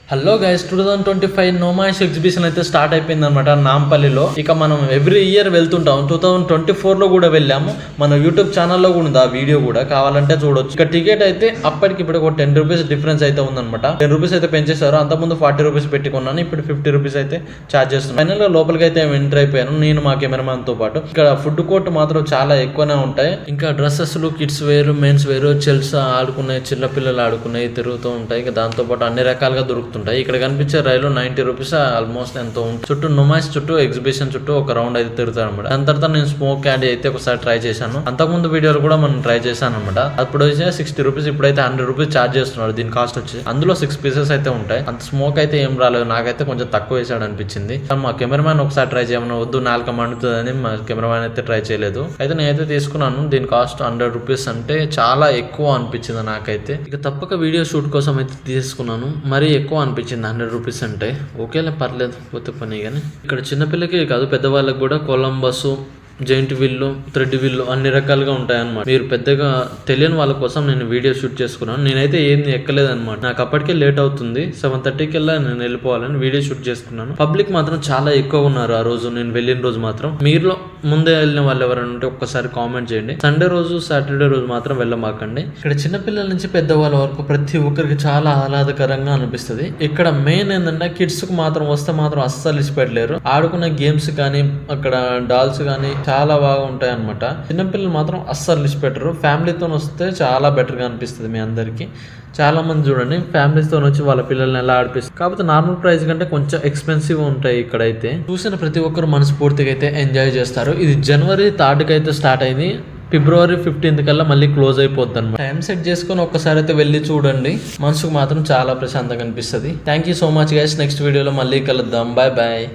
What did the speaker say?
Hello guys 2025 నోమాయిష్ exhibition అయితే start అయిపోయింది అనమాట నాంపల్లిలో. ఇక మనం ఎవ్రీ ఇయర్ వెళ్తుంటాం. 2024లో కూడా వెళ్ళాము. మన యూట్యూబ్ ఛానల్లో కూడా ఉంది ఆ వీడియో కూడా, కావాలంటే చూడొచ్చు. ఇక టికెట్ అయితే అప్పటికిప్పుడు ఒక 10 రూపీస్ డిఫరెన్స్ అయితే ఉందన్నమాట. 10 రూపీస్ అయితే పెంచేశారు. అంతకుముందు 40 రూపీస్ పెట్టుకున్నాను, ఇప్పుడు 50 రూపీస్ అయితే ఛార్జ్ చేస్తున్నాను. ఫైనల్ గా లోపలికి అయితే ఎంటర్ అయిపోయాను నేను, మా కెమెరామ్యాన్ తో పాటు. ఇక్కడ ఫుడ్ కోర్ట్ మాత్రం చాలా ఎక్కువనే ఉంటాయి. ఇంకా డ్రెస్సెస్, కిడ్స్ వేరు, మెన్స్ వేరు, చెల్స్ ఆడుకునే, చిన్న పిల్లలు ఆడుకునేవి తిరుగుతూ ఉంటాయి. ఇక దాంతో పాటు అన్ని రకాలుగా దొరుకుతుంటాయి. ఇక్కడ కనిపించే రైలు 90 రూపీస్ ఆల్మోస్ట్ ఎంతో ఉంటుంది. చుట్టూ నొమాయిస్ చుట్టూ, ఎగ్జిబిషన్ చుట్టూ ఒక రౌండ్ అయితే తిరుగుతారు అనమాట. దాని తర్వాత నేను స్మోక్ క్యాండీ అయితే ఒకసారి ట్రై చేశాను. అంతకుముందు వీడియోలు కూడా మనం ట్రై చేశాను అనమాట. అప్పుడు వచ్చే 60 రూపీస్, ఇప్పుడైతే 100 రూపీస్ ఛార్జ్ చేస్తున్నారు. దీని కాస్ట్ వచ్చి అందులో 6 పీసెస్ అయితే ఉంటాయి. అంత స్మోక్ అయితే ఏం రాలేదు, నాకైతే కొంచెం తక్కువ వేసాడు అనిపించింది. మా కెమెరామ్యాన్ ఒకసారి ట్రై చేయమని, వద్దు నాలుక మండుతుందని మా కెమెరామ్యాన్ అయితే ట్రై చేయలేదు. అయితే నేనైతే తీసుకున్నాను. దీని కాస్ట్ 100 రూపీస్ అంటే చాలా ఎక్కువ అనిపించింది నాకైతే. ఇక తప్పక వీడియో షూట్ కోసం అయితే తీసుకున్నాను. మరీ ఎక్కువ అనిపించింది 100 రూపీస్ అంటే. ఓకేలే, పర్లేదు, పోతే పని. కానీ ఇక్కడ చిన్నపిల్లకి కాదు, పెద్దవాళ్ళకి కూడా కొలంబస్, జైంట్ వీల్లు, థ్రెడ్ వీల్లు అన్ని రకాలుగా ఉంటాయన్నమాట. మీరు పెద్దగా తెలియని వాళ్ళ కోసం నేను వీడియో షూట్ చేసుకున్నాను. నేనైతే ఏం ఎక్కలేదన్నమాట. నాకు అప్పటికే లేట్ అవుతుంది. 7:30 కల్లా నేను వెళ్ళిపోవాలని వీడియో షూట్ చేసుకున్నాను. పబ్లిక్ మాత్రం చాలా ఎక్కువ ఉన్నారు ఆ రోజు, నేను వెళ్ళిన రోజు మాత్రం. మీరులో ముందే వెళ్ళిన వాళ్ళు ఎవరైనా ఉంటే ఒక్కసారి కామెంట్ చేయండి. సండే రోజు, సాటర్డే రోజు మాత్రం వెళ్ళమాకండి. ఇక్కడ చిన్నపిల్లల నుంచి పెద్దవాళ్ళ వరకు ప్రతి ఒక్కరికి చాలా ఆహ్లాదకరంగా అనిపిస్తుంది. ఇక్కడ మెయిన్ ఏంటంటే కిడ్స్ కు మాత్రం వస్తే మాత్రం అస్సలు ఇచ్చిపెట్టలేరు. ఆడుకునే గేమ్స్ కానీ, అక్కడ డాల్స్ కానీ చాలా బాగా ఉంటాయి అనమాట. చిన్నపిల్లలు మాత్రం అస్సలు ఇచ్చిపెట్టరు. ఫ్యామిలీతో వస్తే చాలా బెటర్ గా అనిపిస్తుంది మీ అందరికి. చాలా మంది చూడండి ఫ్యామిలీస్తో వచ్చి వాళ్ళ పిల్లల్ని ఎలా ఆడిపిస్తారు. కాకపోతే నార్మల్ ప్రైస్ కంటే కొంచెం ఎక్స్పెన్సివ్ ఉంటాయి ఇక్కడైతే. చూసిన ప్రతి ఒక్కరు మనస్ఫూర్తిగా అయితే ఎంజాయ్ చేస్తారు. ఇది జనవరి 3 అయితే స్టార్ట్ అయింది. ఫిబ్రవరి 15 కల్లా మళ్ళీ క్లోజ్ అయిపోద్ది అనమాట. టైం సెట్ చేసుకొని ఒక్కసారి అయితే వెళ్ళి చూడండి. మనసుకు మాత్రం చాలా ప్రశాంతంగా అనిపిస్తుంది. Thank you so much guys. Next వీడియోలో మళ్ళీ కలుద్దాం. Bye bye.